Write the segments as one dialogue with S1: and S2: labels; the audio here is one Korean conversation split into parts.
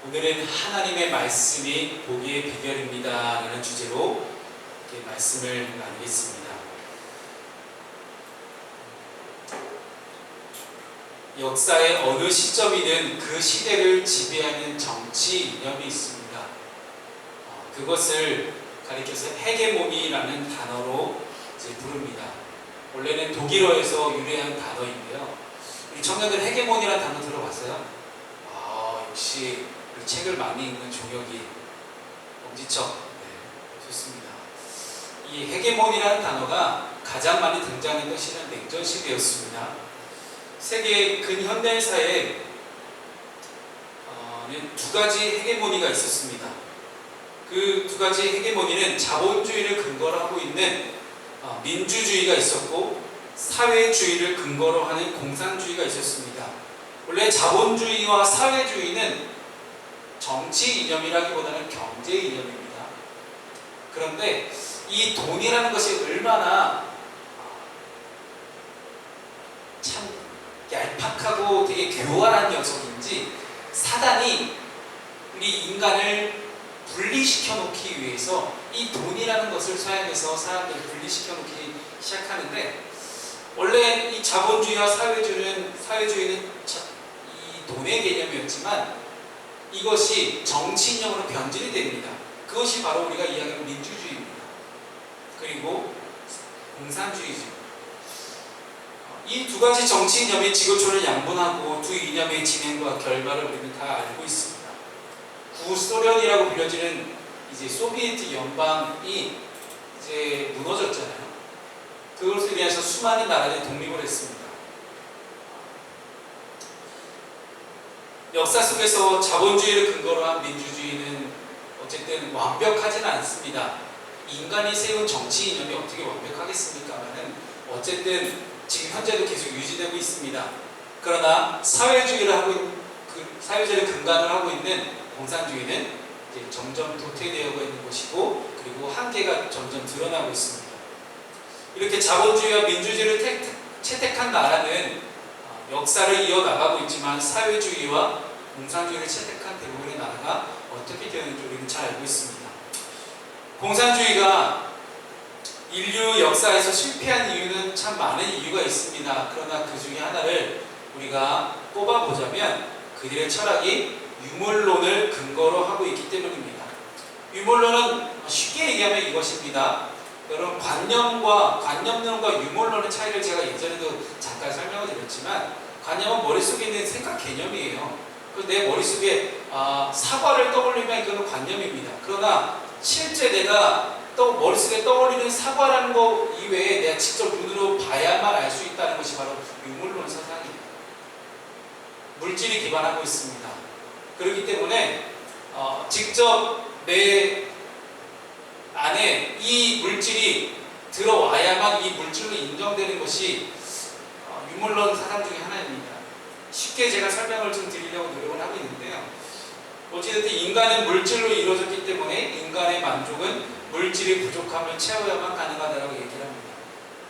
S1: 오늘은 하나님의 말씀이 복의 비결입니다 라는 주제로 이렇게 말씀을 나누겠습니다. 역사의 어느 시점이든 그 시대를 지배하는 정치 이념이 있습니다. 그것을 가리켜서 헤게모니라는 단어로 이제 부릅니다. 원래는 독일어에서 유래한 단어인데요. 우리 청년들 헤게모니라는 단어 들어봤어요? 역시 우리 책을 많이 읽는 종혁이 엄지척. 네, 좋습니다. 이 헤게모니라는 단어가 가장 많이 등장했던 시대는 냉전 시대였습니다. 세계 근현대사에 두 가지 헤게모니가 있었습니다. 그 두 가지 헤게모니는 자본주의를 근거로 하고 있는 민주주의가 있었고, 사회주의를 근거로 하는 공산주의가 있었습니다. 원래 자본주의와 사회주의는 정치 이념이라기보다는 경제 이념입니다. 그런데 이 돈이라는 것이 얼마나 참 얄팍하고 되게 교활한 녀석인지 사단이 우리 인간을 분리시켜 놓기 위해서 이 돈이라는 것을 사용해서 사람들을 분리시켜 놓기 시작하는데, 원래 이 자본주의와 사회주의는 이 돈의 개념이었지만 이것이 정치 이념으로 변질이 됩니다. 그것이 바로 우리가 이야기하는 민주주의입니다. 그리고 공산주의죠. 이 두 가지 정치 이념이 지구촌을 양분하고 두 이념의 진행과 결과를 우리는 다 알고 있습니다. 구소련이라고 불려지는 이제 소비에트 연방이 이제 무너졌잖아요. 그것에 대해서 수많은 나라들이 독립을 했습니다. 역사 속에서 자본주의를 근거로 한 민주주의는 어쨌든 완벽하지는 않습니다. 인간이 세운 정치 이념이 어떻게 완벽하겠습니까마는 어쨌든 지금 현재도 계속 유지되고 있습니다. 그러나 사회주의를 근간을 하고 있는 공산주의는 이제 점점 도태되어 있는 것이고, 그리고 한계가 점점 드러나고 있습니다. 이렇게 자본주의와 민주주의를 채택한 나라는 역사를 이어나가고 있지만, 사회주의와 공산주의를 채택한 대부분의 나라가 어떻게 되었는지 우리는 잘 알고 있습니다. 공산주의가 인류 역사에서 실패한 이유는 참 많은 이유가 있습니다. 그러나 그 중에 하나를 우리가 꼽아보자면 그들의 철학이 유물론을 근거로 하고 있기 때문입니다. 유물론은 쉽게 얘기하면 이것입니다. 여러분, 관념론과 유물론의 차이를 제가 예전에도 잠깐 설명을 드렸지만, 관념은 머릿속에 있는 생각 개념이에요. 내 머릿속에 사과를 떠올리면 이거는 관념입니다. 그러나 실제 내가 머릿속에 떠올리는 사과라는 것 이외에 내가 직접 눈으로 봐야만 알 수 있다는 것이 바로 유물론 사상입니다. 물질이 기반하고 있습니다. 그렇기 때문에 직접 내 안에 이 물질이 들어와야만 이 물질로 인정되는 것이 유물론 사상 중에 하나입니다. 쉽게 제가 설명을 좀 드리려고 노력을 하고 있는데요. 어찌됐든 인간은 물질로 이루어졌기 때문에 인간의 만족은 물질의 부족함을 채워야만 가능하다고 얘기를 합니다.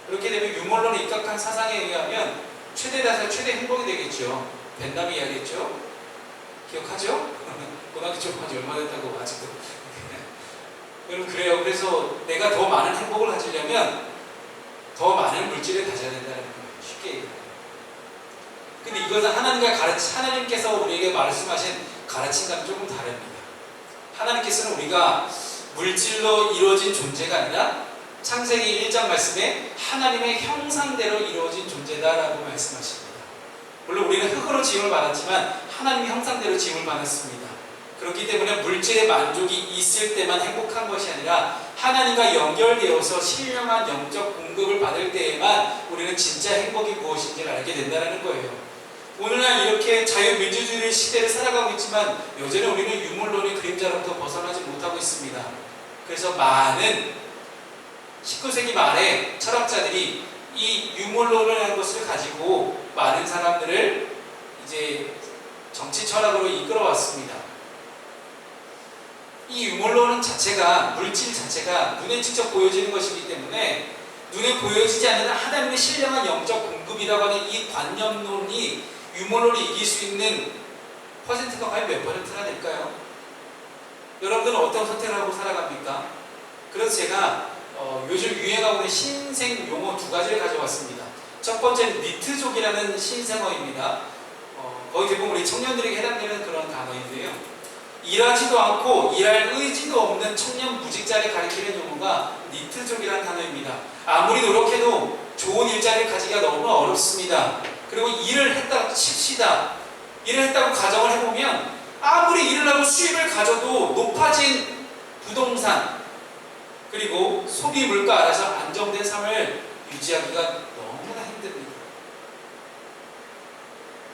S1: 그렇게 되면 유물론에 입각한 사상에 의하면 최대 다사 최대 행복이 되겠죠. 벤담이 이야기했죠. 기억하죠? 고등학교 졸업한 지 얼마 됐다고 아직도. 여러분, 그래요. 그래서 내가 더 많은 행복을 가지려면 더 많은 물질을 가져야 된다는 거예요. 쉽게 얘기해요. 근데 이것은 하나님께서 우리에게 말씀하신 가르침과는 조금 다릅니다. 하나님께서는 우리가 물질로 이루어진 존재가 아니라 창세기 1장 말씀에 하나님의 형상대로 이루어진 존재다라고 말씀하십니다. 물론 우리는 흙으로 지음을 받았지만 하나님의 형상대로 지음을 받았습니다. 그렇기 때문에 물질의 만족이 있을 때만 행복한 것이 아니라 하나님과 연결되어서 신령한 영적 공급을 받을 때에만 우리는 진짜 행복이 무엇인지를 알게 된다는 거예요. 오늘날 이렇게 자유민주주의 시대를 살아가고 있지만 여전히 우리는 유물론의 그림자로부터 벗어나지 못하고 있습니다. 그래서 많은 19세기 말에 철학자들이 이 유물론이라는 것을 가지고 많은 사람들을 이제 정치 철학으로 이끌어왔습니다. 이 유물론 자체가, 물질 자체가 눈에 직접 보여지는 것이기 때문에 눈에 보여지지 않는 하나님의 신령한 영적 공급이라고 하는 이 관념론이 유물론을 이길 수 있는 퍼센트가 과연 몇 퍼센트나 될까요? 여러분들은 어떤 선택을 하고 살아갑니까? 그래서 제가 요즘 유행하고 있는 신생 용어 두 가지를 가져왔습니다. 첫 번째는 니트족이라는 신생어입니다. 거의 대부분 우리 청년들에게 해당되는 그런 단어인데요. 일하지도 않고 일할 의지도 없는 청년 무직자를 가리키는 용어가 니트족이라는 단어입니다. 아무리 노력해도 좋은 일자리를 가지기가 너무 어렵습니다. 그리고 일을 했다고 칩시다. 일을 했다고 가정을 해보면 아무리 일을 하고 수입을 가져도 높아진 부동산 그리고 소비 물가 아래서 안정된 삶을 유지하기가 너무나 힘듭니다.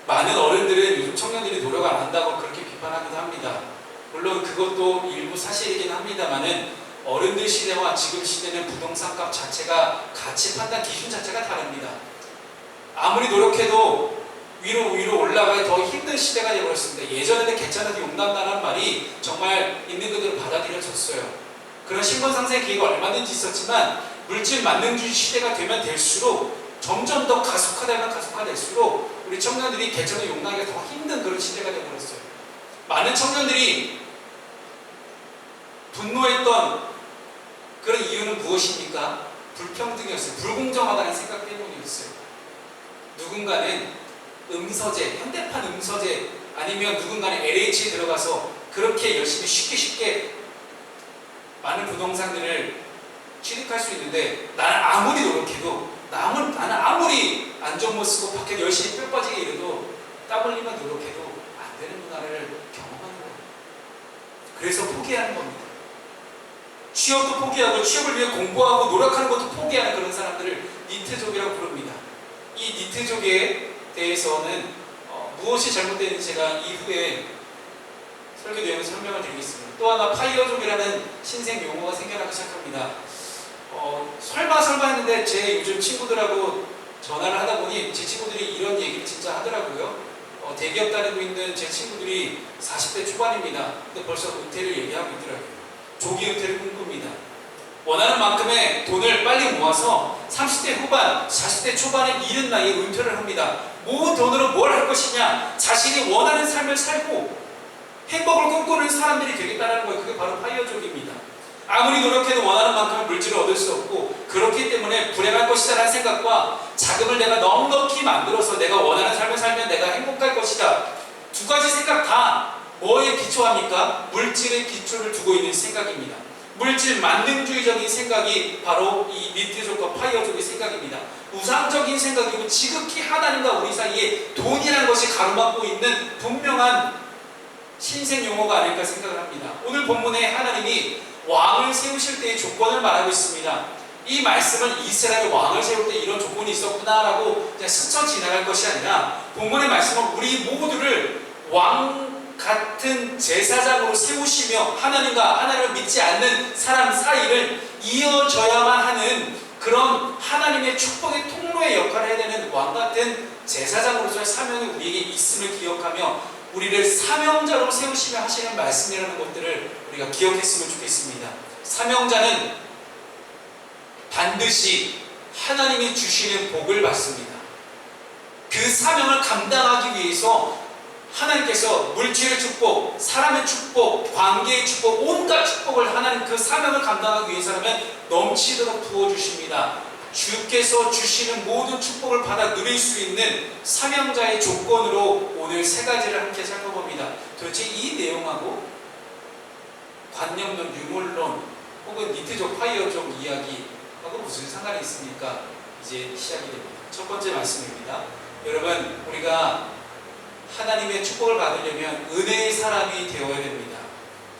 S1: 많은 어른들은 요즘 청년들이 노력 안 한다고 그렇게 비판하기도 합니다. 물론 그것도 일부 사실이긴 합니다만은 어른들 시대와 지금 시대는 부동산 값 자체가 가치 판단 기준 자체가 다릅니다. 아무리 노력해도 위로 올라가야 더 힘든 시대가 되어버렸습니다. 예전에는 괜찮아도 용납다는 말이 정말 있는 그대로 받아들여졌어요. 그런 신분상승의 기회가 얼마든지 있었지만 물질 만능주의 시대가 되면 될수록 점점 더 가속화되면 가속화될수록 우리 청년들이 개척을 용납하기가 더 힘든 그런 시대가 되어버렸어요. 많은 청년들이 분노했던 그런 이유는 무엇입니까? 불평등이었어요. 불공정하다는 생각 때문이었어요. 누군가는 음서재, 현대판 음서재 아니면 누군가는 LH에 들어가서 그렇게 열심히 쉽게 많은 부동산들을 취득할 수 있는데 나는 아무리 노력해도 나는 아무리 안전 못 쓰고 밖에 열심히 뼈 빠지게 일해도 땀 흘리며 노력해도 안 되는 문화를 경험하는 거예요. 그래서 포기하는 겁니다. 취업도 포기하고 취업을 위해 공부하고 노력하는 것도 포기하는 그런 사람들을 니트족이라고 부릅니다. 이 니트족에 대해서는 무엇이 잘못되는지 제가 이후에 설교 내용에서 설명을 드리겠습니다. 또 하나 파이어족이라는 신생 용어가 생겨나기 시작합니다. 설마 했는데 제 요즘 친구들하고 전화를 하다 보니 제 친구들이 이런 얘기를 진짜 하더라고요. 대기업 다니고 있는 제 친구들이 40대 초반입니다. 근데 벌써 은퇴를 얘기하고 있더라고요. 조기 은퇴를 꿈꿉니다. 원하는 만큼의 돈을 빨리 모아서 30대 후반, 40대 초반에 이른 나이에 은퇴를 합니다. 모은 돈으로 뭘 할 것이냐? 자신이 원하는 삶을 살고 행복을 꿈꾸는 사람들이 되겠다는 거예요. 그게 바로 파이어족입니다. 아무리 노력해도 원하는 만큼의 물질을 얻을 수 없고 그렇기 때문에 불행할 것이다라는 생각과 자금을 내가 넉넉히 만들어서 내가 원하는 삶을 살면 내가 행복할 것이다. 두 가지 생각 다 뭐에 기초합니까? 물질의 기초를 두고 있는 생각입니다. 물질 만능주의적인 생각이 바로 이 니트족과 파이어족의 생각입니다. 우상적인 생각이고 지극히 하나님과 우리 사이에 돈이라는 것이 가로막고 있는 분명한 신생 용어가 아닐까 생각을 합니다. 오늘 본문에 하나님이 왕을 세우실 때의 조건을 말하고 있습니다. 이 말씀은 이스라엘 왕을 세울 때 이런 조건이 있었구나라고 그냥 스쳐 지나갈 것이 아니라 본문의 말씀은 우리 모두를 왕 같은 제사장으로 세우시며 하나님을 믿지 않는 사람 사이를 이어져야만 하는 그런 하나님의 축복의 통로의 역할을 해야 되는 왕 같은 제사장으로서의 사명이 우리에게 있음을 기억하며 우리를 사명자로 세우시며 하시는 말씀이라는 것들을 우리가 기억했으면 좋겠습니다. 사명자는 반드시 하나님이 주시는 복을 받습니다. 그 사명을 감당하기 위해서 하나님께서 물질의 축복, 사람의 축복, 관계의 축복, 온갖 축복을 하나님 그 사명을 감당하기 위해서라면 넘치도록 부어주십니다. 주께서 주시는 모든 축복을 받아 누릴 수 있는 사명자의 조건으로 오늘 세 가지를 함께 살펴봅니다. 도대체 이 내용하고 관념론, 유물론 혹은 니트족, 파이어족 이야기하고 무슨 상관이 있습니까? 이제 시작이 됩니다. 첫 번째 말씀입니다. 여러분, 우리가 하나님의 축복을 받으려면 은혜의 사람이 되어야 됩니다.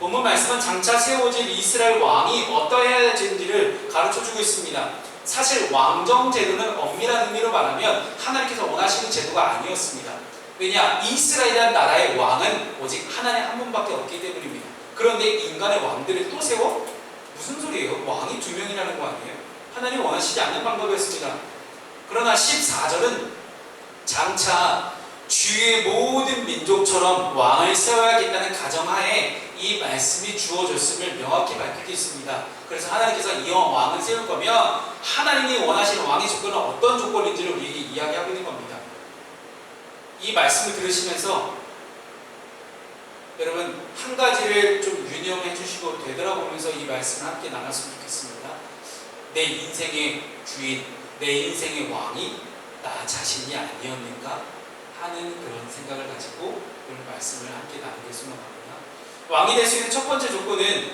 S1: 본문 말씀은 장차 세워질 이스라엘 왕이 어떠해야 되는지를 가르쳐주고 있습니다. 사실 왕정 제도는 엄밀한 의미로 말하면 하나님께서 원하시는 제도가 아니었습니다. 왜냐? 이스라엘이라는 나라의 왕은 오직 하나님 한 분밖에 없기 때문입니다. 그런데 인간의 왕들을 또 세워? 무슨 소리예요? 왕이 2명이라는 거 아니에요? 하나님 원하시지 않는 방법이었습니다. 그러나 14절은 장차 주의 모든 민족처럼 왕을 세워야겠다는 가정하에 이 말씀이 주어졌음을 명확히 밝히고 있습니다. 그래서 하나님께서 이 왕을 세울 거면 하나님이 원하시는 왕의 조건은 어떤 조건인지를 우리에게 이야기하고 있는 겁니다. 이 말씀을 들으시면서 여러분 한 가지를 좀 유념해 주시고 되돌아보면서 이 말씀을 함께 나눴으면 좋겠습니다. 내 인생의 주인, 내 인생의 왕이 나 자신이 아니었는가 하는 그런 생각을 가지고 오늘 말씀을 함께 나누게 소망합니다. 왕이 될 수 있는 첫 번째 조건은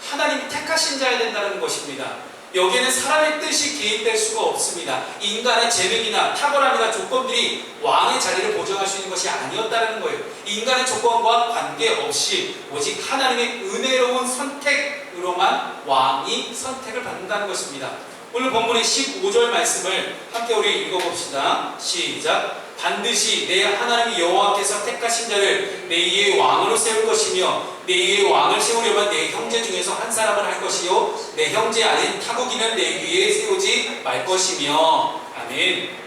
S1: 하나님이 택하신 자야 된다는 것입니다. 여기에는 사람의 뜻이 개입될 수가 없습니다. 인간의 재능이나 탁월함이나 조건들이 왕의 자리를 보장할 수 있는 것이 아니었다는 거예요. 인간의 조건과 관계없이 오직 하나님의 은혜로운 선택으로만 왕이 선택을 받는다는 것입니다. 오늘 본문의 15절 말씀을 함께 우리 읽어봅시다. 시작. 반드시 내 하나님 여호와께서 택하신 자를 내 위에 왕으로 세울 것이며 내 위에 왕을 세우려면 내 형제 중에서 한 사람을 할 것이요 내 형제 아닌 타국인은 내 위에 세우지 말 것이며. 아멘.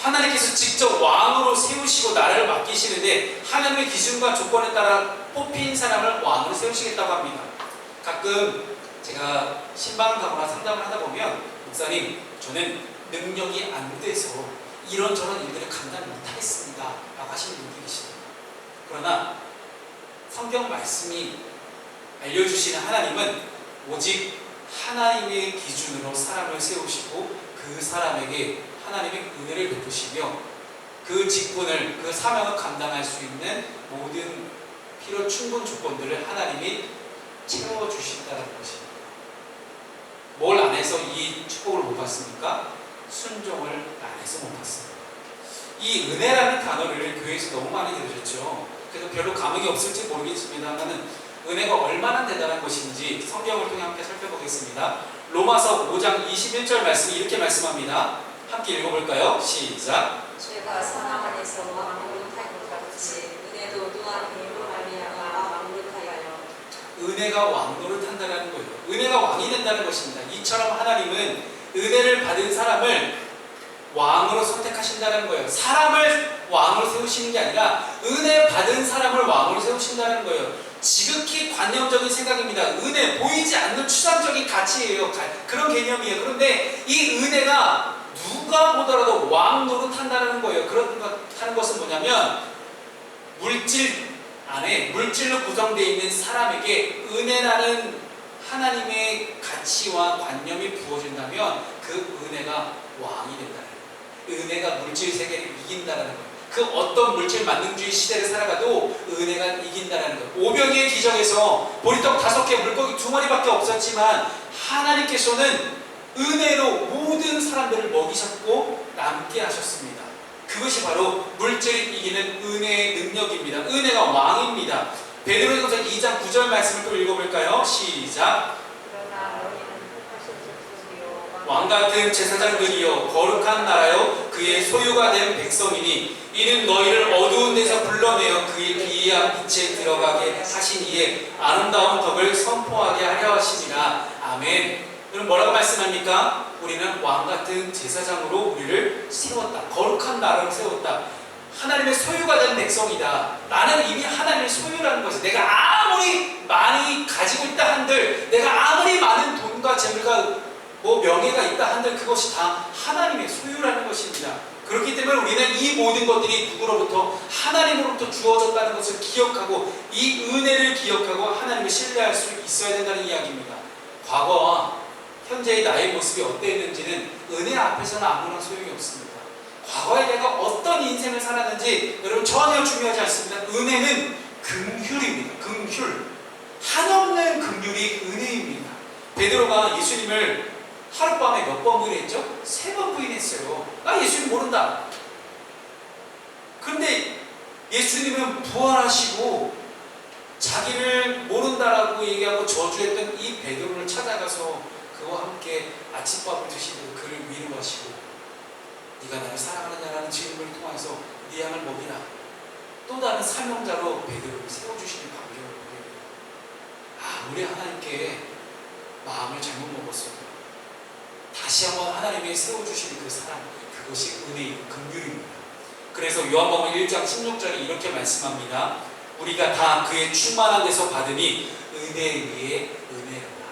S1: 하나님께서 직접 왕으로 세우시고 나라를 맡기시는데 하나님의 기준과 조건에 따라 뽑힌 사람을 왕으로 세우시겠다고 합니다. 가끔 제가 신방을 가거나 상담을 하다 보면 목사님 저는 능력이 안 돼서 이런저런 일들을 감당 못하겠습니다 라고 하시는 분들이 계십니다. 그러나 성경 말씀이 알려주시는 하나님은 오직 하나님의 기준으로 사람을 세우시고 그 사람에게 하나님의 은혜를 베푸시며 그 직분을, 그 사명을 감당할 수 있는 모든 필요 충분 조건들을 하나님이 채워주신다는 것입니다. 뭘 안 해서 이 축복을 못 받습니까? 순종을 안 해서 못 받습니다. 이 은혜라는 단어를 교회에서 너무 많이 들으셨죠. 그래서 별로 감흥이 없을지 모르겠습니다만 은혜가 얼마나 대단한 것인지 성경을 통해 함께 살펴보겠습니다. 로마서 5장 21절 말씀이 이렇게 말씀합니다. 함께 읽어볼까요? 시작.
S2: 죄가 사람 안에서 왕노릇할 것 같이 은혜도 또 하나님으로 말미암아 왕노릇하여.
S1: 은혜가 왕노릇한다는 거예요. 은혜가 왕이 된다는 것입니다. 이처럼 하나님은 은혜를 받은 사람을 왕으로 선택하신다는 거예요. 사람을 왕으로 세우시는 게 아니라 은혜 받은 사람을 왕으로 세우신다는 거예요. 지극히 관념적인 생각입니다. 은혜, 보이지 않는 추상적인 가치예요. 그런 개념이에요. 그런데 이 은혜가 누가 보더라도 왕 노릇한다는 거예요. 그렇다는 것은 뭐냐면 물질 안에 물질로 구성되어 있는 사람에게 은혜라는 하나님의 가치와 관념이 부어진다면 그 은혜가 왕이 된다는 거예요. 은혜가 물질 세계를 이긴다는 거예요. 그 어떤 물질 만능주의 시대를 살아가도 은혜가 이긴다는 거예요. 오병이의 기적에서 보리떡 5개, 물고기 2마리밖에 없었지만 하나님께서는 은혜로 모든 사람들을 먹이셨고 남게 하셨습니다. 그것이 바로 물질을 이기는 은혜의 능력입니다. 은혜가 왕입니다. 베드로전서 2장 9절 말씀을 또 읽어볼까요? 시작.
S2: 그러나 너희는 택하신 족속이요
S1: 왕같은 제사장들이요 거룩한 나라요 그의 소유가 된 백성이니 이는 너희를 어두운 데서 불러내어 그의 기이한 빛에 들어가게 하신 이에 아름다운 덕을 선포하게 하려 하시니라. 아멘. 그럼 뭐라고 말씀합니까? 우리는 왕같은 제사장으로 우리를 세웠다. 거룩한 나라로 세웠다. 하나님의 소유가 된 백성이다. 나는 이미 하나님의 소유라는 것이, 내가 아무리 많이 가지고 있다 한들, 내가 아무리 많은 돈과 재물과 명예가 있다 한들 그것이 다 하나님의 소유라는 것입니다. 그렇기 때문에 우리는 이 모든 것들이 누구로부터? 하나님으로부터 주어졌다는 것을 기억하고 이 은혜를 기억하고 하나님을 신뢰할 수 있어야 된다는 이야기입니다. 과거와 현재의 나의 모습이 어땠는지는 은혜 앞에서는 아무런 소용이 없습니다. 과거에 내가 어떤 인생을 살았는지 여러분 전혀 중요하지 않습니다. 은혜는 긍휼입니다. 긍휼. 한없는 긍휼이 은혜입니다. 베드로가 예수님을 하룻밤에 몇 번 부인했죠? 3번 부인했어요. 나 예수님 모른다. 그런데 예수님은 부활하시고 자기를 모른다라고 얘기하고 저주했던 이 베드로를 찾아가서 그와 함께 아침밥을 드시고 그를 위로하시고 네가 나를 사랑하느냐라는 질문을 통해서 네 양을 먹이라. 또 다른 사명자로 베드로를 세워주시는 광경을 보게 돼요. 우리 하나님께 마음을 잘못 먹었어요. 다시 한번 하나님이 세워주시는 그 사랑, 그것이 은혜이고 긍휼입니다. 그래서 요한복음 1장 16절에 이렇게 말씀합니다. 우리가 다 그의 충만한 데서 받으니 은혜 위에 은혜로다.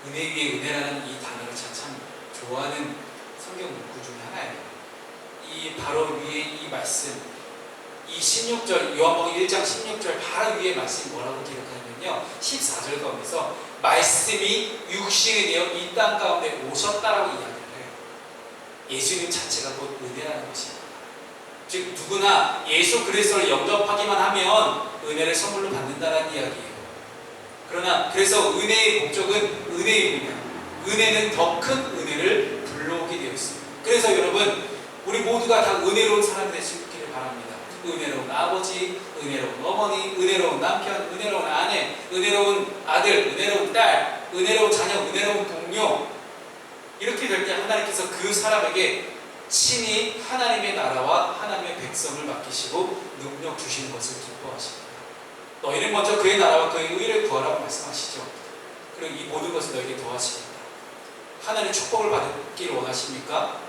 S1: 은혜 위에 은혜라는 이 단어를 참 좋아하는 성경 문구 중에 하나예요. 이 바로 위에 이 말씀, 이 16절 요한복음 1장 16절 바로 위에 말씀이 뭐라고 기록하냐면요 14절 가운데서 말씀이 육신이 되어 이 땅 가운데 오셨다라고 이야기를 해요. 예수님 자체가 곧 은혜라는 것입니다. 즉 누구나 예수 그리스도를 영접하기만 하면 은혜를 선물로 받는다는 이야기예요. 그러나 그래서 은혜의 목적은 은혜입니다. 은혜는 더 큰 은혜를 불러오게 되어 있습니다. 그래서 여러분 우리 모두가 다 은혜로운 사람이 될 수 있기를 바랍니다. 은혜로운 아버지, 은혜로운 어머니, 은혜로운 남편, 은혜로운 아내, 은혜로운 아들, 은혜로운 딸, 은혜로운 자녀, 은혜로운 동료. 이렇게 될 때 하나님께서 그 사람에게 친히 하나님의 나라와 하나님의 백성을 맡기시고 능력 주시는 것을 기뻐하십니다. 너희는 먼저 그의 나라와 그의 의를 구하라고 말씀하시죠. 그리고 이 모든 것을 너에게 더하십니다. 하나님의 축복을 받기를 원하십니까?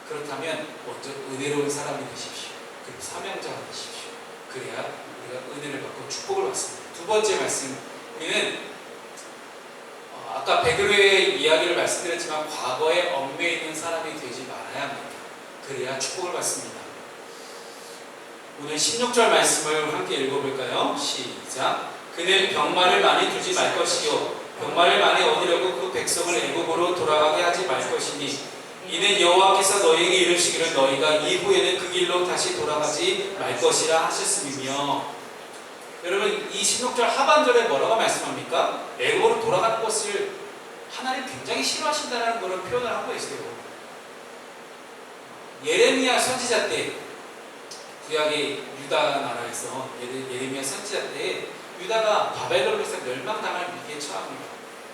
S1: 그렇다면 먼저 은혜로운 사람이 되십시오. 그리고 사명자가 되십시오. 그래야 우리가 은혜를 받고 축복을 받습니다. 두 번째 말씀, 우리는 아까 베드로의 이야기를 말씀드렸지만 과거에 얽매여 있는 사람이 되지 말아야 합니다. 그래야 축복을 받습니다. 오늘 16절 말씀을 함께 읽어볼까요? 시작. 그는 병마를 많이 두지 말 것이요 병마를 많이 얻으려고 그 백성을 애굽으로 돌아가게 하지 말 것이니 이는 여호와께서 너희에게 이르시기를 너희가 이후에는 그 길로 다시 돌아가지 말 것이라 하셨음이며. 여러분 이 16절 하반절에 뭐라고 말씀합니까? 애굽으로 돌아가는 것을 하나님 굉장히 싫어하신다는 그런 표현을 하고 있어요. 예레미야 선지자 때 구약의 유다 나라에서 예레미야 선지자 때 유다가 바벨론에서 멸망당할 위기에 처합니다.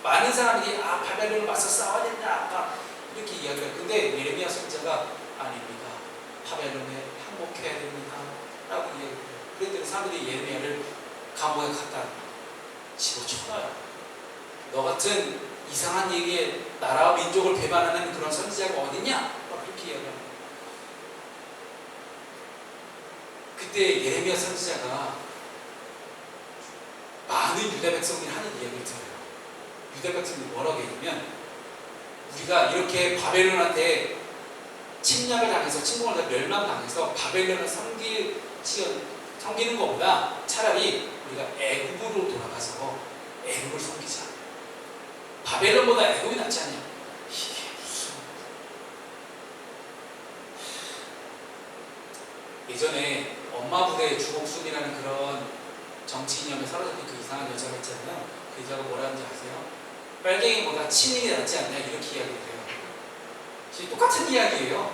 S1: 많은 사람들이 바벨론을 맞서 싸워야 된다 이렇게 이야기를 해요. 근데 예레미야 선지자가 아닙니다. 바벨론에 항복해야 됩니다 라고 이야기해요. 그랬더니 사람들이 예레미야를 감옥에 갖다 집어쳐넣어요. 너 같은 이상한 얘기에 나라와 민족을 배반하는 그런 선지자가 어딨냐? 막 그렇게 이야기합니다. 그때 예레미야 선지자가 많은 유다 백성들이 하는 이야기를 들어요. 유다 백성들이 뭐라고 했냐면 우리가 이렇게 바벨론한테 침략을 당해서 침공을 당해서 멸망당해서 바벨론을 섬기는 것보다 차라리 우리가 애굽으로 돌아가서 애굽을 섬기자. 바벨론보다 애굽이 낫지 않냐? 이게 무슨 예전에 엄마 부대 주옥순이라는 그런 정치 이념에 사로잡힌 그 이상한 여자가 있잖아요. 그 여자가 뭐라 하는지 아세요? 빨갱이보다 친인이 낫지 않냐 이렇게 이야기를 해요. 지금 똑같은 이야기예요.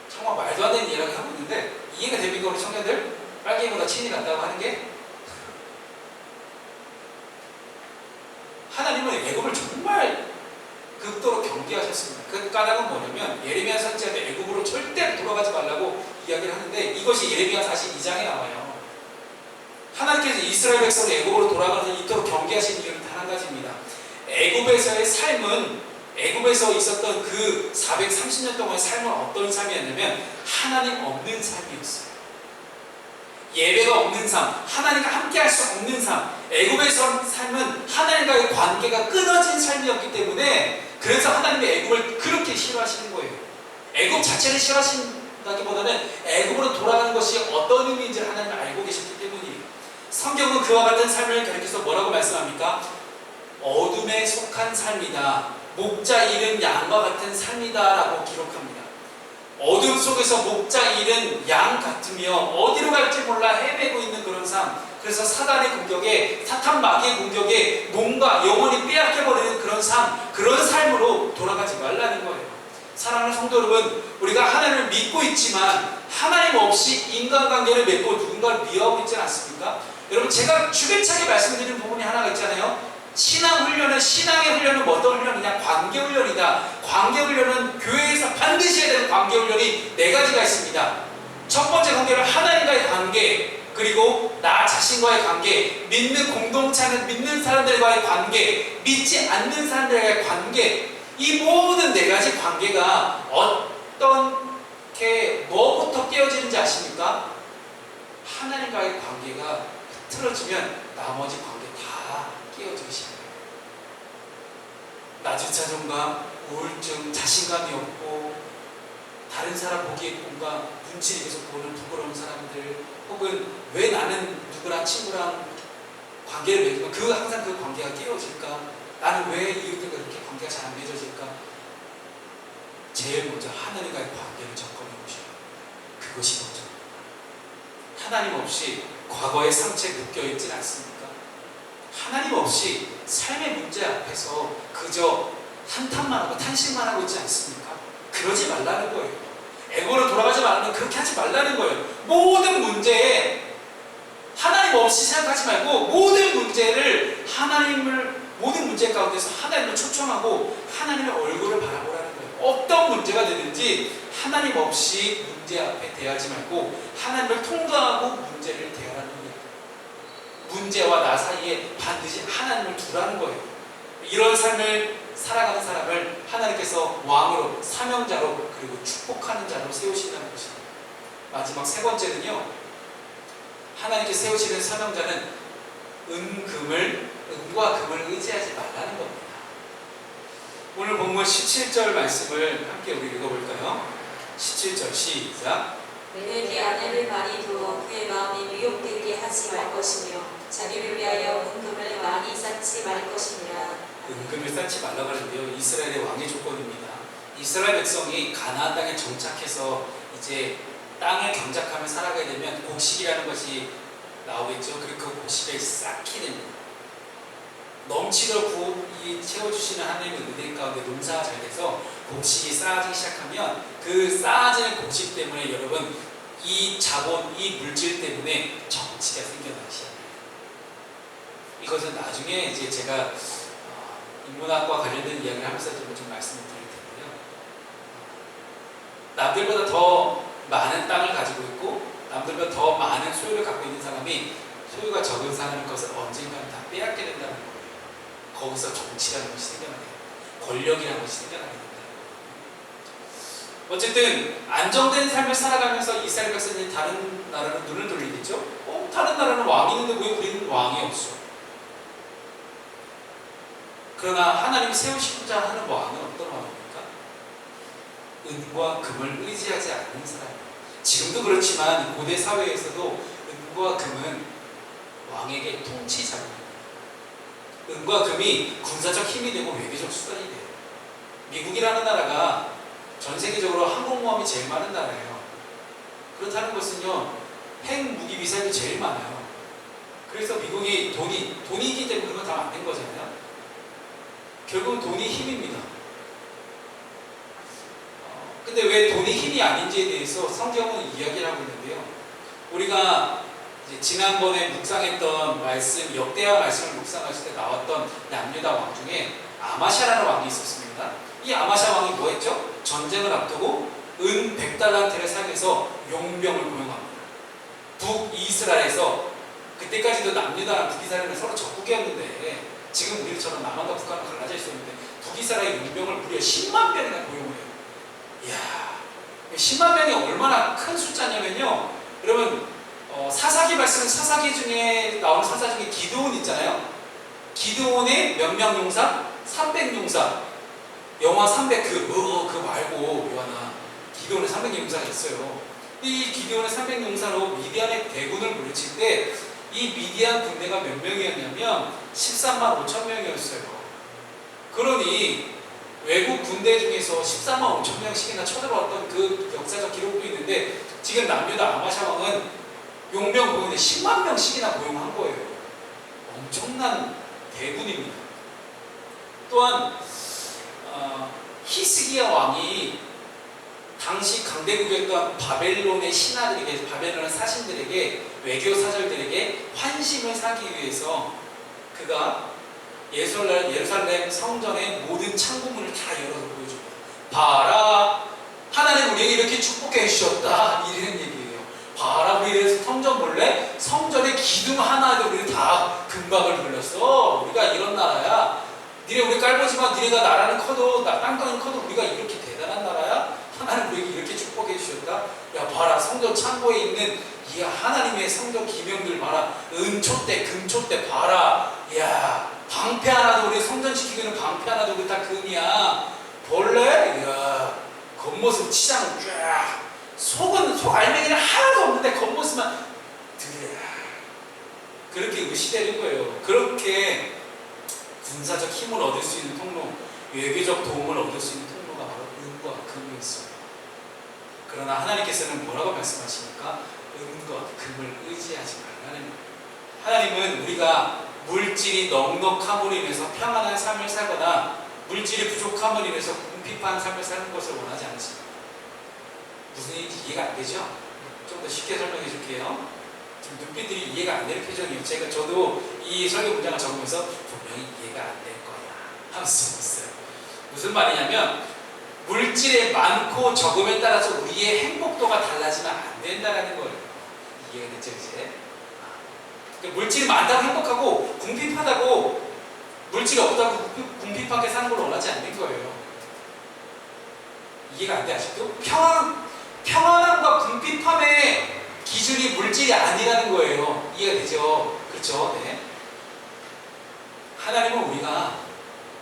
S1: 정말 말도 안 되는 이야기를 하고 있는데 이해가 됩니까 우리 청년들? 빨갱이보다 친인이 낫다고 하는 게? 하나님은 애굽을 정말 극도로 경계하셨습니다. 그 까닭은 뭐냐면 예레미야 선지자한테 애굽으로 절대 돌아가지 말라고 이야기를 하는데 이것이 예레미야 42장에 나와요. 하나님께서 이스라엘 백성을 애굽으로 돌아가서 이토록 경계하신 이유는 단 한 가지입니다. 애굽에서의 삶은 애굽에서 있었던 그 430년 동안의 삶은 어떤 삶이었냐면 하나님 없는 삶이었어요. 예배가 없는 삶, 하나님과 함께 할 수 없는 삶. 애굽에서 삶은 하나님과의 관계가 끊어진 삶이었기 때문에 그래서 하나님의 애굽을 그렇게 싫어하시는 거예요. 애굽 자체를 싫어하신다기보다는 애굽으로 돌아가는 것이 어떤 의미인지를 하나님이 알고 계셨기 때문이에요. 성경은 그와 같은 삶을 가리켜서 뭐라고 말씀합니까? 어둠에 속한 삶이다. 목자 잃은 양과 같은 삶이다 라고 기록합니다. 어둠 속에서 목자 잃은 양 같으며 어디로 갈지 몰라 헤매고 있는 그런 삶. 그래서 사탄의 공격에 사탄 마귀의 공격에 몸과 영혼이 빼앗겨버리는 그런 삶, 그런 삶으로 돌아가지 말라는 거예요. 사랑하는 성도 여러분, 우리가 하나님을 믿고 있지만 하나님 없이 인간관계를 맺고 누군가를 미워하고 있지 않습니까? 여러분 제가 주변차게 말씀드리는 부분이 하나가 있잖아요. 신앙 훈련은 신앙의 훈련은 어떤 훈련이냐? 관계 훈련이다. 관계 훈련은 교회에서 반드시 해야 되는 관계 훈련이 4가지가 있습니다. 첫 번째 관계는 하나님과의 관계, 그리고 나 자신과의 관계, 믿는 공동체는 믿는 사람들과의 관계, 믿지 않는 사람들과의 관계. 이 모든 4가지 관계가 어떻게 뭐부터 깨어지는지 아십니까? 하나님과의 관계가 틀어지면 나머지 관계 다 깨어지기 시작해요. 낮은 자존감, 우울증, 자신감이 없고 다른 사람 보기에 뭔가 눈치를 계속 보는 부끄러운 사람들, 혹은 왜 나는 누구랑 친구랑 관계를 맺으면 항상 그 관계가 깨어질까? 나는 왜 이웃들과 그렇게 관계가 잘 안 맺어질까? 제일 먼저 하나님과의 관계를 점검해 보셔요. 그것이 먼저. 하나님 없이 과거의 상처에 묶여있진 않습니까? 하나님 없이 삶의 문제 앞에서 그저 한탄만 하고 탄식만 하고 있지 않습니까? 그러지 말라는 거예요. 에고로 돌아가지 말라는, 그렇게 하지 말라는 거예요. 모든 문제에 하나님 없이 생각하지 말고 모든 문제 가운데서 하나님을 초청하고 하나님의 얼굴을 바라보라는 거예요. 어떤 문제가 되든지 하나님 없이 문제 앞에 대하지 말고 하나님을 통과하고 문제를 대하라는 거예요. 문제와 나 사이에 반드시 하나님을 두라는 거예요. 이런 삶을 살아가는 사람을 하나님께서 왕으로, 사명자로, 그리고 축복하는 자로 세우신다는 것입니다. 마지막 세 번째는요, 하나님께서 세우시는 사명자는 은과 금을 의지하지 말라는 겁니다. 오늘 본문 17절 말씀을 함께 우리 읽어볼까요? 17절 시작.
S2: 내게 아내를 많이 두어 그의 마음이 미혹되게 하지 말 것이며 자기를 위하여 은금을 많이 쌓지 말 것이니라.
S1: 은금을 쌓지 말라고 하는데요, 이스라엘의 왕의 조건입니다. 이스라엘 백성이 가나안 땅에 정착해서 이제 땅을 경작하며 살아가게 되면 곡식이라는 것이 나오겠죠. 그리고 그 곡식을 쌓게 됩니다. 넘치도록 채워주시는 하나님의 은혜 가운데 농사가 잘 돼서 곡식이 쌓아지기 시작하면 그 쌓아지는 곡식 때문에 여러분, 이 자본, 이 물질 때문에 정치가 생겨나기 시작합니다. 이것은 나중에 이제 제가 인문학과 관련된 이야기를 하면서 좀 말씀을 드릴 텐데요. 남들보다 더 많은 땅을 가지고 있고 남들보다 더 많은 소유를 갖고 있는 사람이 소유가 적은 사람의 것을 언젠가는 다 빼앗게 된다는 거예요. 거기서 정치라는 것이 생겨나게 됩니다. 권력이라는 것이 생겨나게 됩니다. 어쨌든 안정된 삶을 살아가면서 이스라엘 백성이 다른 나라로 눈을 돌리겠죠. 다른 나라는 왕이 있는데 왜 우리는 왕이 없어? 그러나 하나님이 세우시고자 하는 왕은 어떤 왕입니까? 은과 금을 의지하지 않는 사람이에요. 지금도 그렇지만 고대 사회에서도 은과 금은 왕에게 통치 자금입니다. 은과 금이 군사적 힘이 되고 외교적 수단이 돼요. 미국이라는 나라가 전 세계적으로 항공모함이 제일 많은 나라예요. 그렇다는 것은요, 핵 무기 미사일이 제일 많아요. 그래서 미국이 돈이 있기 때문에 그건 다 만든 거잖아요. 결국은 돈이 힘입니다. 근데 왜 돈이 힘이 아닌지에 대해서 성경은 이야기를 하고 있는데요. 우리가 이제 지난번에 묵상했던 말씀, 역대하 말씀을 묵상하실 때 나왔던 남유다 왕 중에 아마샤라는 왕이 있었습니다. 이 아마샤 왕이 뭐 했죠? 전쟁을 앞두고 은 100달란트를 사용해서 용병을 고용합니다. 북이스라엘에서, 그때까지도 남유다랑 북이스라엘은 서로 적국이었는데 지금 우리처럼 남한과 북한은 갈라져 있었는데 북이스라엘 용병을 무려 10만 명이나 고용을 해요. 이야, 10만 명이 얼마나 큰 숫자냐면요, 여러분, 사사기 말씀, 사사기 중에 나오는 사사 중에 기드온 있잖아요. 기드온의 몇 명 용사? 300용사. 영화 300, 그 말고 요하나 기드온의 300용사가 있어요. 이 기드온의 300용사로 미디안의 대군을 물리칠 때 이 미디안 군대가 몇 명이었냐면 13만 5천 명이었어요. 그러니 외국 군대 중에서 13만 5천 명씩이나 쳐들어왔던 그 역사적 기록도 있는데, 지금 남유다 아마샤 왕은 용병 고용에 10만 명씩이나 고용한 거예요. 엄청난 대군입니다. 또한 히스기야 왕이 당시 강대국이었던 바벨론의 신하들에게, 바벨론의 사신들에게, 외교사절들에게 환심을 사기 위해서 그가 예루살렘 성전의 모든 창구문을 다 열어서 보여줍니다. 봐라, 하나님 우리에게 이렇게 축복해 주셨다, 이런 얘기예요. 봐라, 우리 성전 볼래? 성전의 기둥 하나에도 우리 다 금박을 돌렸어. 우리가 이런 나라야. 니네 우리 깔보지만 니네가 나라는 커도, 땅덩이 커도 우리가 이렇게 대단한 나라야? 하나님 우리에게 이렇게 축복해 주셨다. 야, 봐라, 성전 창고에 있는 이 하나님의 성전 기명들 봐라. 은촛대, 금촛대 봐라. 야, 방패 하나도, 우리 성전 지키고 있는 방패 하나도 우리 다 금이야. 볼래? 이야, 그거 겉모습 치장은 쫙, 속 알맹이는 하나도 없는데 겉모습만 드려. 그렇게 의시되는 거예요. 그렇게 군사적 힘을 얻을 수 있는 통로, 외교적 도움을 얻을 수 있는 통로가 바로 은과 금이었어요. 그러나 하나님께서는 뭐라고 말씀하십니까? 은과 금을 의지하지 말라는 거예요. 하나님은 우리가 물질이 넉넉함으로 인해서 평안한 삶을 살거나 물질이 부족함으로 인해서 궁핍한 삶을 사는 것을 원하지 않으십니다. 무슨 얘기인지 이해가 안 되죠? 좀 더 쉽게 설명해 줄게요. 지금 눈빛들이 이해가 안 되는 표정이에요. 저도 이 설교 문장을 적으면서 분명히 이해가 안 될 거야 하면서 적었어요. 무슨 말이냐면 물질의 많고 적음에 따라서 우리의 행복도가 달라지면 안 된다는 거예요. 이해가 됐죠 이제? 물질이 많다고 행복하고 궁핍하다고 물질이 없다고 궁핍하게 사는 걸 원하지 않는 거예요. 이해가 안 돼 아직도? 평안함과 궁핍함의 기준이 물질이 아니라는 거예요. 이해가 되죠? 그렇죠? 네. 하나님은 우리가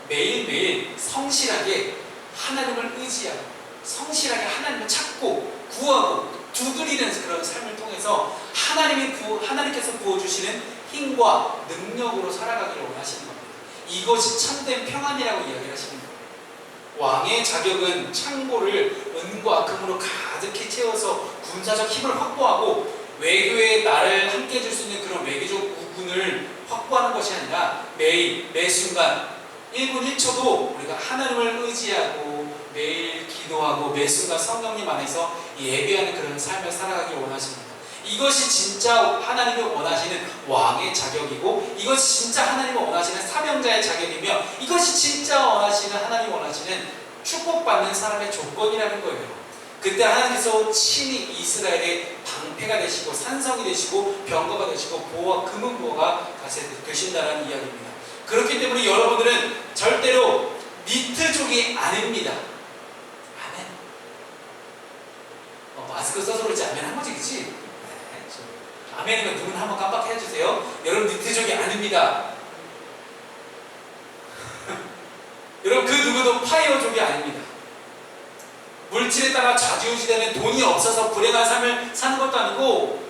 S1: 매일매일 성실하게 하나님을 의지하고 성실하게 하나님을 찾고 구하고 두드리는 그런 삶을 통해서 하나님께서 부어주시는 힘과 능력으로 살아가기를 원하시는 겁니다. 이것이 참된 평안이라고 이야기를 하시는 거예요. 왕의 자격은 창고를 은과 금으로 가득히 채워서 군사적 힘을 확보하고 외교의 나를 함께 해줄 수 있는 그런 외교적 우군을 확보하는 것이 아니라 매일 매 순간 1분 1초도 우리가 하나님을 의지하고 매일 기도하고 매 순간 성령님 안에서 예배하는 그런 삶을 살아가길 원하십니다. 이것이 진짜 하나님이 원하시는 왕의 자격이고 이것이 진짜 하나님이 원하시는 사명자의 자격이며 이것이 진짜 하나님이 원하시는 축복받는 사람의 조건이라는 거예요. 그때 하나님께서 친히 이스라엘의 방패가 되시고 산성이 되시고 병거가 되시고 보호와 금은 보호가 되신다는 이야기입니다. 그렇기 때문에 여러분들은 절대로 니트족이 아닙니다. 아멘. 마스크 써서 그렇지 아멘 한 번씩이지? 네, 아멘이면 누군 한번 깜빡 해주세요. 여러분 니트족이 아닙니다. 여러분 그 누구도 파이어족이 아닙니다. 물질에 따라 좌지우지되는 돈이 없어서 불행한 삶을 사는 것도 아니고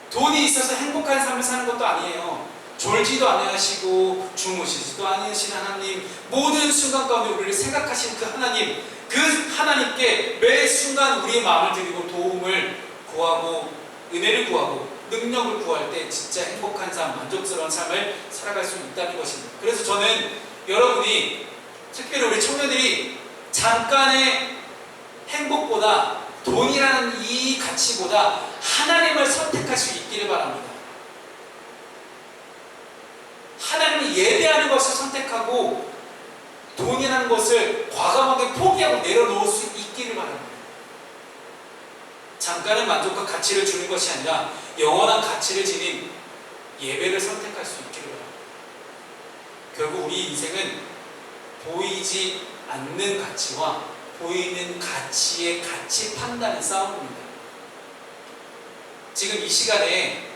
S1: 돈이 있어서 행복한 삶을 사는 것도 아니에요. 졸지도 아니하시고 주무시지도 않으신 하나님, 모든 순간 가운데 우리를 생각하신 그 하나님, 그 하나님께 매 순간 우리의 마음을 드리고 도움을 구하고 은혜를 구하고 능력을 구할 때 진짜 행복한 삶, 만족스러운 삶을 살아갈 수 있다는 것입니다. 그래서 저는 여러분이 특별히 우리 청년들이 잠깐의 행복보다 돈이라는 이 가치보다 하나님을 선택할 수 있기를 바랍니다. 하나님을 예배하는 것을 선택하고 돈이라는 것을 과감하게 포기하고 내려놓을 수 있기를 바랍니다. 잠깐의 만족과 가치를 주는 것이 아니라 영원한 가치를 지닌 예배를 선택할 수 있기를 바랍니다. 결국 우리 인생은 보이지 않는 가치와 보이는 가치의 가치 판단의 싸움입니다. 지금 이 시간에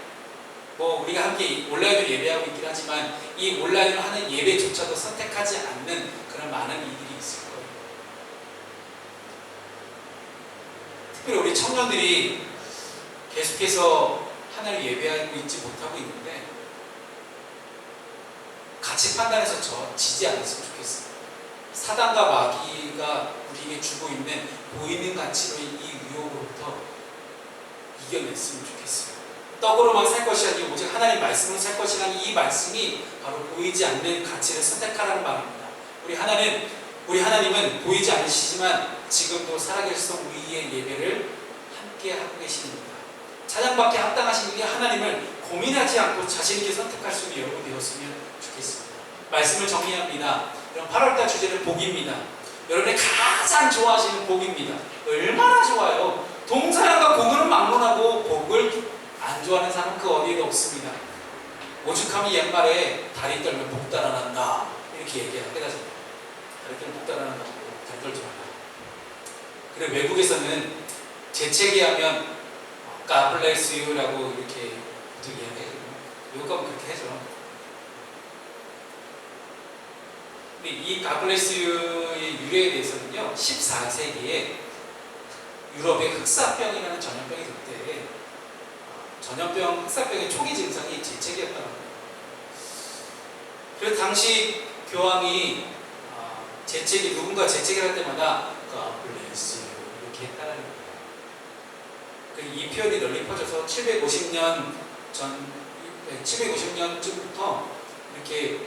S1: 우리가 함께 온라인으로 예배하고 있긴 하지만 이 온라인으로 하는 예배조차도 선택하지 않는 그런 많은 이들이 있을 거예요. 특별히 우리 청년들이 계속해서 하나님을 예배하고 있지 못하고 있는데 가치 판단에서 지지 않았으면 좋겠어요. 사단과 마귀가 우리에게 주고 있는 보이는 가치로 이 유혹으로부터 이겨냈으면 좋겠어요. 떡으로만 살 것이 아니고 오직 하나님 말씀으로 살 것이라는 이 말씀이 바로 보이지 않는 가치를 선택하라는 말입니다. 우리 하나님은 보이지 않으시지만 지금도 살아계셔서 우리의 예배를 함께 하고 계십니다. 찬양받기에 합당하신 우리 하나님을 고민하지 않고 자신있게 선택할 수 있는 여러분 되었으면 좋겠습니다. 말씀을 정리합니다. 그럼 8월달 주제는 복입니다. 여러분이 가장 좋아하시는 복입니다. 얼마나 좋아요. 동서양과 공을 막론하고 복을 안 좋아하는 사람은 그 어디에도 없습니다. 오죽하면 옛말에 다리 떨면 복 달아난다 이렇게 얘기하잖아요. 다리 떨면 복 달아난다고 다리 떨지 말라. 그리고 외국에서는 재채기 하면 God bless you라고 이렇게 보통 이야기해요. 외국 가면 그렇게 해줘. 이 God bless you의 유래에 대해서는요 14세기에 유럽에 흑사병이라는 전염병이 돌 때 전염병 흑사병의 초기 증상이 재채기였다고 합니다. 그래서 당시 교황이 누군가 재채기를 할 때마다 God bless you 이렇게 했다는 거예요. 이 표현이 널리 퍼져서 750년쯤부터 이렇게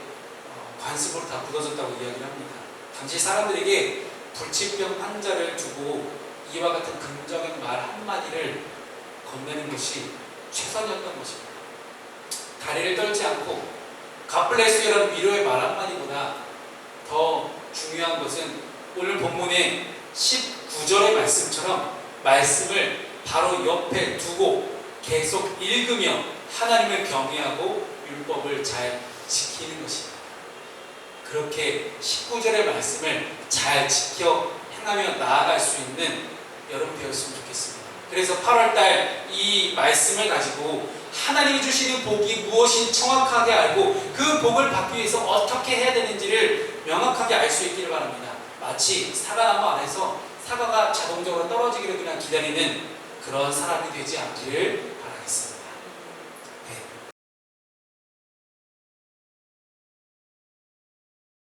S1: 관습으로 다 굳어졌다고 이야기를 합니다. 당시 사람들에게 불치병 환자를 두고 이와 같은 긍정의 말 한마디를 건네는 것이 최선이었던 것입니다. 다리를 떨지 않고 God bless you라는 위로의 말 한마디보다 더 중요한 것은 오늘 본문의 19절의 말씀처럼 말씀을 바로 옆에 두고 계속 읽으며 하나님을 경외하고 율법을 잘 지키는 것입니다. 그렇게 19절의 말씀을 잘 지켜 행하며 나아갈 수 있는 여러분 되었으면 좋겠습니다. 그래서 8월달 이 말씀을 가지고 하나님이 주시는 복이 무엇인지 정확하게 알고 그 복을 받기 위해서 어떻게 해야 되는지를 명확하게 알 수 있기를 바랍니다. 마치 사과나무 안에서 사과가 자동적으로 떨어지기를 그냥 기다리는 그런 사람이 되지 않기를